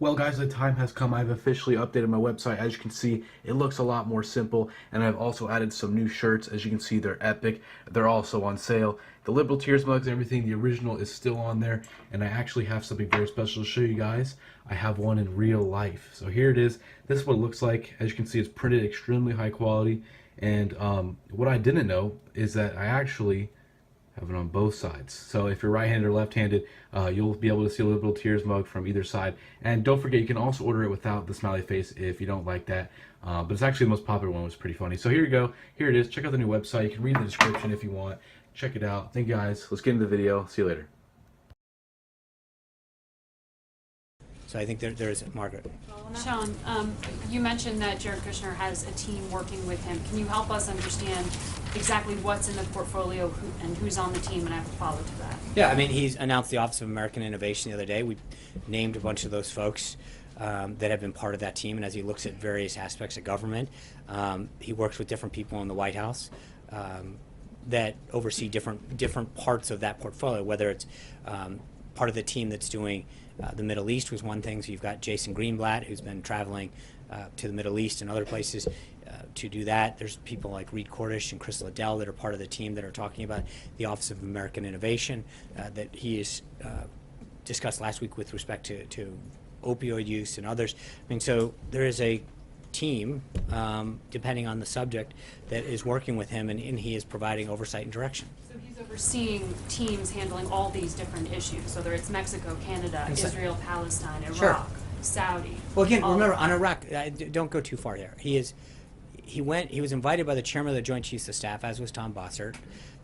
Well guys, the time has come. I've officially updated my website. As you can see, it looks a lot more simple, and I've also added some new shirts. As you can see, they're epic. They're also on sale. The Liberal Tears mugs and everything, the original is still on there, and I actually have something very special to show you guys. I have one in real life. So here it is. This is what it looks like. As you can see, it's printed extremely high quality, and what I didn't know is that I actually have it on both sides. So if you're right-handed or left-handed, you'll be able to see a Liberal Tears mug from either side. And don't forget, you can also order it without the smiley face if you don't like that. But it's actually the most popular one. It was pretty funny. So here you go. Here it is. Check out the new website. You can read the description if you want. Check it out. Thank you guys. Let's get into the video. See you later. So I think there is Margaret. Sean, you mentioned that Jared Kushner has a team working with him. Can you help us understand exactly what's in the portfolio and who's on the team, and I have to follow to that? Yeah, I mean, he's announced the Office of American Innovation the other day. We named a bunch of those folks that have been part of that team, and as he looks at various aspects of government, he works with different people in the White House that oversee different parts of that portfolio, whether it's part of the team that's doing the Middle East was one thing. So you've got Jason Greenblatt, who's been traveling to the Middle East and other places to do that. There's people like Reed Cordish and Chris Liddell that are part of the team that are talking about the Office of American Innovation that he has discussed last week with respect to opioid use and others. I mean, so there is a team, depending on the subject, that is working with him, and he is providing oversight and direction. So he's overseeing teams handling all these different issues, whether it's Mexico, Canada, Israel, Palestine, Iraq, Sure. Saudi. Well, again, remember on Iraq, don't go too far there. He was invited by the chairman of the Joint Chiefs of Staff, as was Tom Bossert,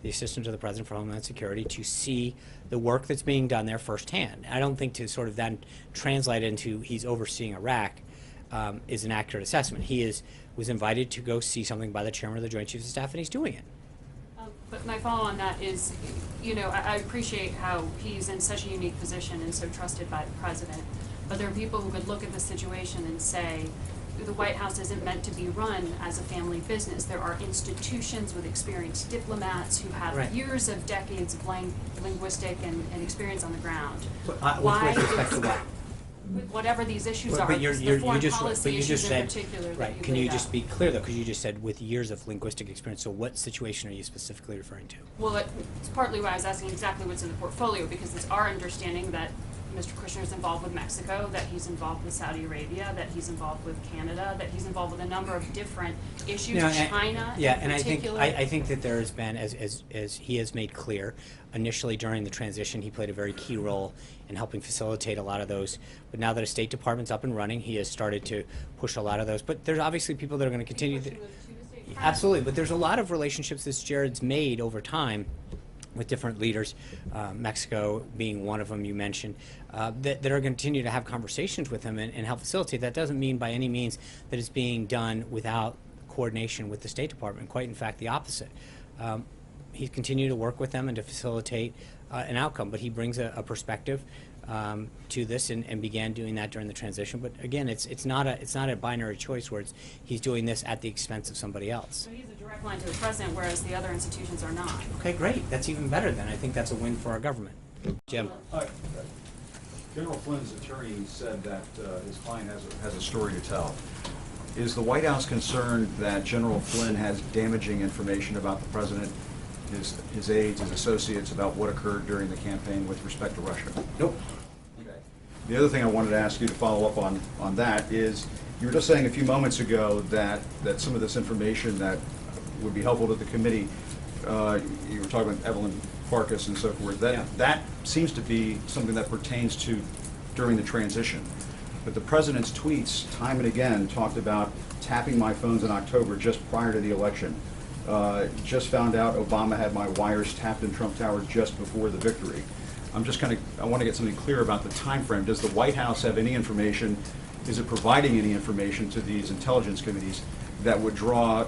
the assistant to the president for Homeland Security, to see the work that's being done there firsthand. I don't think to sort of then translate into he's overseeing Iraq is an accurate assessment. He was invited to go see something by the chairman of the Joint Chiefs of Staff, and he's doing it. But my follow on that is, you know, I appreciate how he's in such a unique position and so trusted by the president. But there are people who could look at the situation and say, the White House isn't meant to be run as a family business. There are institutions with experienced diplomats who have years of decades of linguistic and experience on the ground. Why with respect to what? Whatever these issues are, But the foreign you policy issues just said, in particular that right. you Can you laid just out. be clear, though, because you just said with years of linguistic experience, so what situation are you specifically referring to? Well, it's partly why I was asking exactly what's in the portfolio, because it's our understanding that Mr. Kushner is involved with Mexico, that he's involved with Saudi Arabia, that he's involved with Canada, that he's involved with a number of different issues, China yeah, in and particular. I think that there has been, as he has made clear, initially during the transition, he played a very key role in helping facilitate a lot of those. But now that the State Department's up and running, he has started to push a lot of those. But there's obviously people that are going to continue. Absolutely, but there's a lot of relationships that Jared's made over time with different leaders, Mexico being one of them you mentioned, that are going to continue to have conversations with him and help facilitate. That doesn't mean by any means that it's being done without coordination with the State Department. Quite in fact, the opposite. He's continued to work with them and to facilitate an outcome, but he brings a perspective to this and began doing that during the transition. But again, it's not a binary choice where he's doing this at the expense of somebody else. So he's a direct line to the president, whereas the other institutions are not. Okay, great. That's even better then. I think that's a win for our government. Jim. General Flynn's attorney said that his client has a story to tell. Is the White House concerned that General Flynn has damaging information about the president, his aides, his associates, about what occurred during the campaign with respect to Russia? Nope. Okay. The other thing I wanted to ask you to follow up on that is, you were just saying a few moments ago that some of this information that would be helpful to the committee, you were talking about Evelyn Farkas and so forth, that seems to be something that pertains to during the transition. But the president's tweets, time and again, talked about tapping my phones in October just prior to the election. Just found out Obama had my wires tapped in Trump Tower just before the victory. I want to get something clear about the time frame. Does the White House have any information, is it providing any information to these intelligence committees that would draw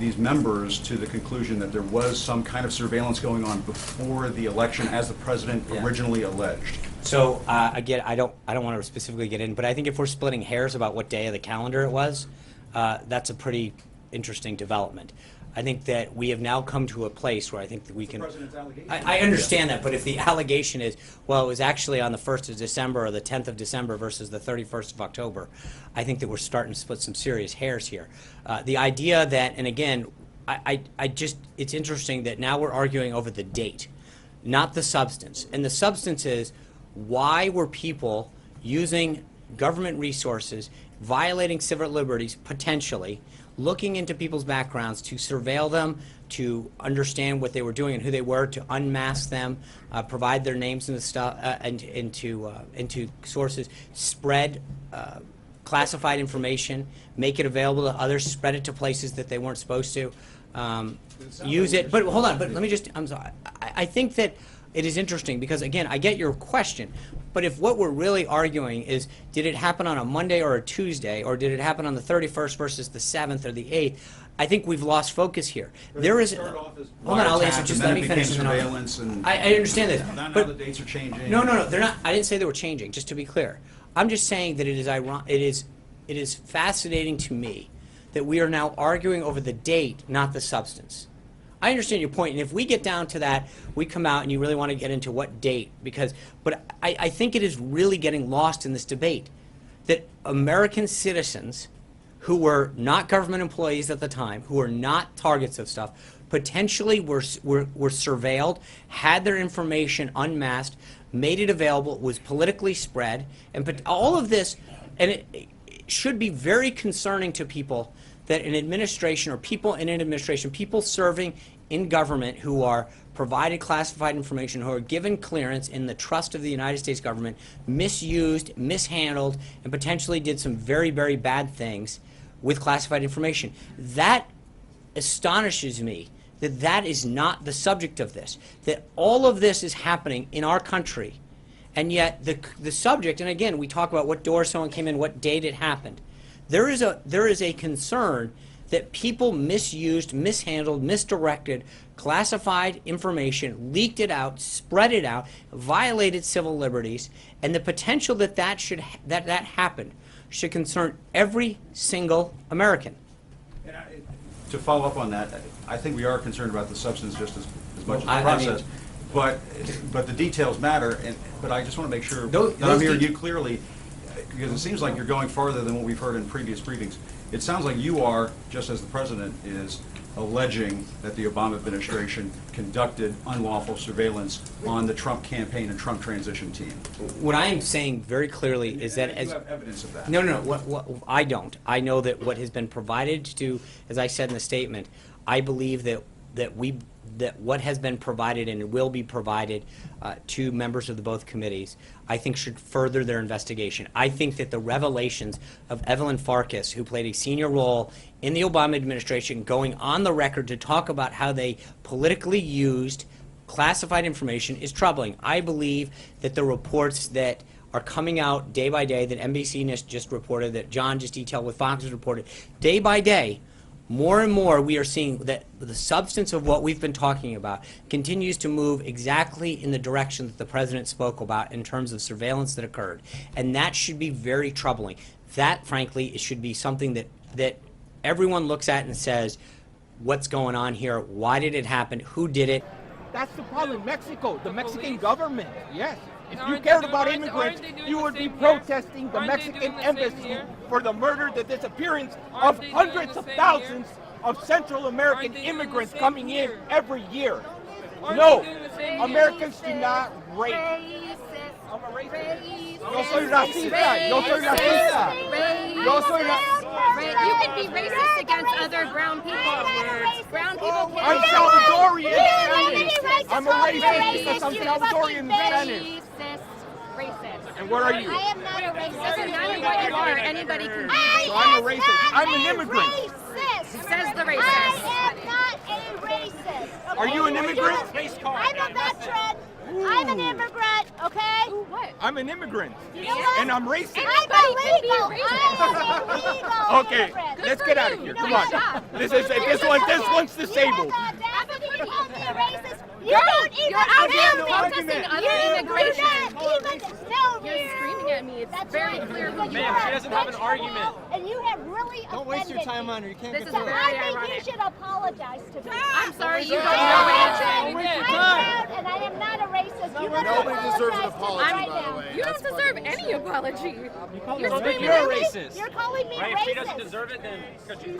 these members to the conclusion that there was some kind of surveillance going on before the election as the president originally alleged? So again, I don't want to specifically get in, but I think if we're splitting hairs about what day of the calendar it was, that's a pretty interesting development. I think that we have now come to a place where I think that we can. President's allegation. I understand that, but if the allegation is, well, it was actually on the 1st of December or the 10th of December versus the 31st of October, I think that we're starting to split some serious hairs here. The idea that, and again, it's interesting that now we're arguing over the date, not the substance. And the substance is, why were people using government resources, violating civil liberties, potentially, looking into people's backgrounds to surveil them, to understand what they were doing and who they were, to unmask them, provide their names and stuff into sources, spread classified information, make it available to others, spread it to places that they weren't supposed to, use it. But hold on, but let me just, I'm sorry. I think that it is interesting because, again, I get your question, but if what we're really arguing is, did it happen on a Monday or a Tuesday, or did it happen on the 31st versus the 7th or the 8th, I think we've lost focus here. There is, hold on, I'll answer, just let me finish. Surveillance and I understand this. now But the dates are changing. no, they're not. I didn't say they were changing, just to be clear. I'm just saying that it is fascinating to me that we are now arguing over the date, not the substance. I understand your point, and if we get down to that, we come out and you really want to get into what date, but I think it is really getting lost in this debate that American citizens who were not government employees at the time, who were not targets of stuff, potentially were surveilled, had their information unmasked, made it available, was politically spread, and all of this, and it should be very concerning to people that an administration or people in an administration, people serving in government who are provided classified information, who are given clearance in the trust of the United States government, misused, mishandled, and potentially did some very, very bad things with classified information. That astonishes me that that is not the subject of this, that all of this is happening in our country, and yet the subject, and again, we talk about what door someone came in, what date it happened. There is a concern that people misused, mishandled, misdirected classified information, leaked it out, spread it out, violated civil liberties, and the potential that that happened should concern every single American. And to follow up on that, I think we are concerned about the substance just as much as the I process. mean, but the details matter, but I just want to make sure Those that I'm hearing you clearly, because it seems like you're going farther than what we've heard in previous briefings. It sounds like you are, just as the President is, alleging that the Obama administration conducted unlawful surveillance on the Trump campaign and Trump transition team. What I am saying very clearly is that you have evidence of that. No, what I don't. I know that what has been provided to, as I said in the statement, I believe that what has been provided and will be provided to members of both committees, I think should further their investigation. I think that the revelations of Evelyn Farkas, who played a senior role in the Obama administration, going on the record to talk about how they politically used classified information, is troubling. I believe that the reports that are coming out day by day, that NBC just reported, that John just detailed, what Fox has reported, day by day, more and more we are seeing that the substance of what we've been talking about continues to move exactly in the direction that the President spoke about in terms of surveillance that occurred. And that should be very troubling. That, frankly, it should be something that everyone looks at and says, what's going on here? Why did it happen? Who did it? That's the problem. Mexico, the Mexican government, yes. If you cared about immigrants, you would be protesting the Mexican embassy for the murder, the disappearance of hundreds of thousands of Central American immigrants coming in every year. No, Americans do not rape. I'm a racist. Yo soy racista. Yo soy racista. Yo soy racista. You can be racist against other brown people. Brown people can't. I'm Salvadorian Spanish. I'm a racist because I'm Salvadorian Spanish. Racist. And what are you? I am not a racist. Doesn't matter what you are. Anybody can be racist. So I'm a racist. I'm an immigrant. Racist. Says the racist. I am not a racist. Are you an immigrant? I'm a veteran. I'm an immigrant, okay? Ooh, what? I'm an immigrant. You know what? And I'm racist. I'm illegal. I'm an illegal Okay, immigrant. let's get out of here. Come on. This one's disabled. You're out here no protesting argument. other immigration. You're not even You're screaming looking at me. It's That's very right. clear who Because you you're are. a bitch, and you have really Don't waste your offended time me. on her. You can't This get is to very it. I think you ironic. should apologize to me. I'm sorry, you don't I know am anything. proud, and I am not a racist. You better Nobody deserves an apologize to me apology, right by the now. way. You don't deserve any apology. You're So screaming you're at a me. racist. You're calling me Right? racist. If she doesn't deserve it, then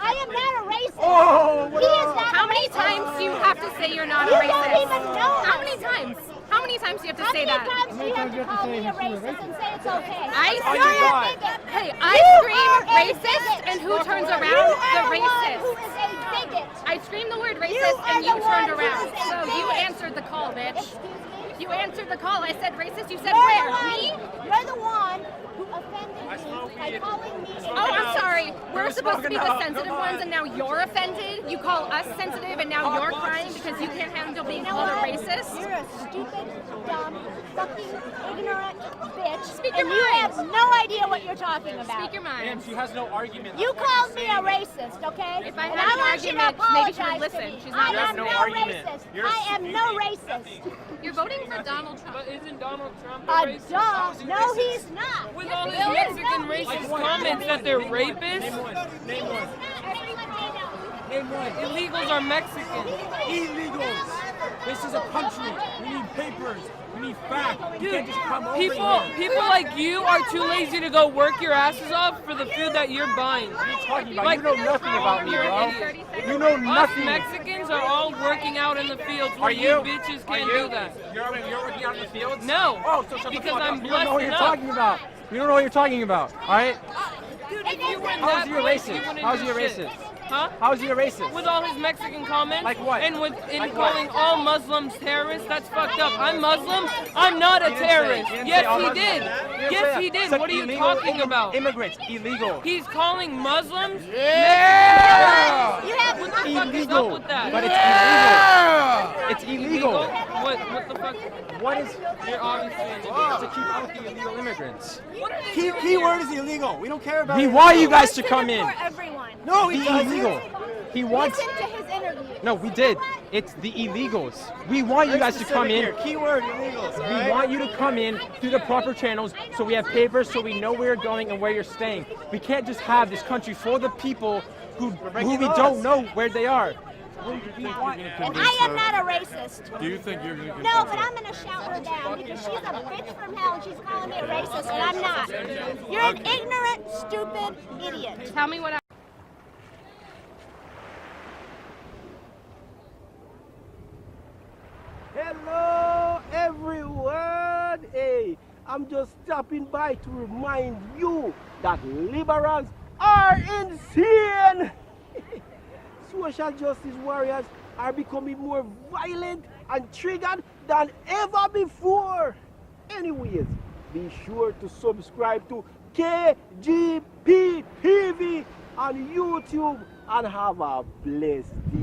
I am not a racist. Oh, he is not How a many racist. times do you have to say you're not a You racist? don't even know How us. many times? How many times do you have to How say many that? times do you have to call me a racist and say it's okay? I You're scream- a bigot. Hey, I You scream are a racist, bigot. and who turns You around? are The one racist. who is a bigot. I screamed the word You racist, are and you the turned one who around. is a So you bigot. answered the call, bitch. Excuse me? You answered the call. I said racist. You said You're where? the one, Me? You're the one who offended me by calling me a Oh, I'm racist. sorry. We're supposed to be the sensitive ones, and now you're offended. You call us sensitive, and now you're crying because you can't handle being You know called a what? racist. You're a stupid, dumb, fucking ignorant bitch. Speak and your you mind. have no idea what you're talking about. Speak your mind. she has no argument. You called me a racist, okay? If I and had I an want you to argument, maybe she would apologize listen. to me. She's not I am listening. no argument. racist. You're I am no racist. You're voting for Donald Trump. But isn't Donald Trump A a racist? duh. No, he's not. With all his There is Mexican no- racist comments that they're rapists, Name one. Everyone may know. Name one. illegals are Mexican. Illegals. This is a country. We need papers. We need facts. You can't just come over People like you are too lazy to go work your asses off for the food that you're buying. talking about. Like, You know nothing about me, you're bro. an idiot. You know Us nothing. Mexicans are all working out in the fields where you bitches can't do that. You're working out in the fields? No, Oh, so shut the because fuck I'm up. You don't know what blessed you're enough. talking about. You don't know what you're talking about. All right? Dude, if you went How's that he a place, you racist? wouldn't How's do he a shit. racist? Huh? How's he a racist? With all his Mexican comments? Like what? And with Like what? calling all Muslims terrorists? That's fucked up. I'm Muslim. I'm not a He didn't say- terrorist. he didn't say Yes, all he Muslims. did. He didn't say Yes, that. he did. Said What are you illegal talking about? Immigrants. Illegal. He's calling Muslims? Yeah! You have What the fuck is up Illegal. with that? But it's illegal. It's illegal. What the fuck? What is... You're obviously an idiot. To keep out the illegal immigrants. What are they doing Key word here? is illegal. We don't care about He it. wants you guys to come in. For everyone. No, The he doesn't. illegal. He wants. Listen to his interview. No, we did. It's the illegals. We want you guys to come in. Keyword illegals. We want you to come in through the proper channels so we have papers so we know where you're going and where you're staying. We can't just have this country full of people who we don't know where they are. And I am not a racist. Do you think you're going to No, but I'm going to shout her down because she's a bitch from hell and she's calling me a racist, and I'm not. You're an ignorant, stupid idiot. Tell me what I... Hello, everyone. Hey, I'm just stopping by to remind you that liberals are insane. Social justice warriors are becoming more violent and triggered than ever before. Anyways, be sure to subscribe to KGP TV on YouTube and have a blessed day.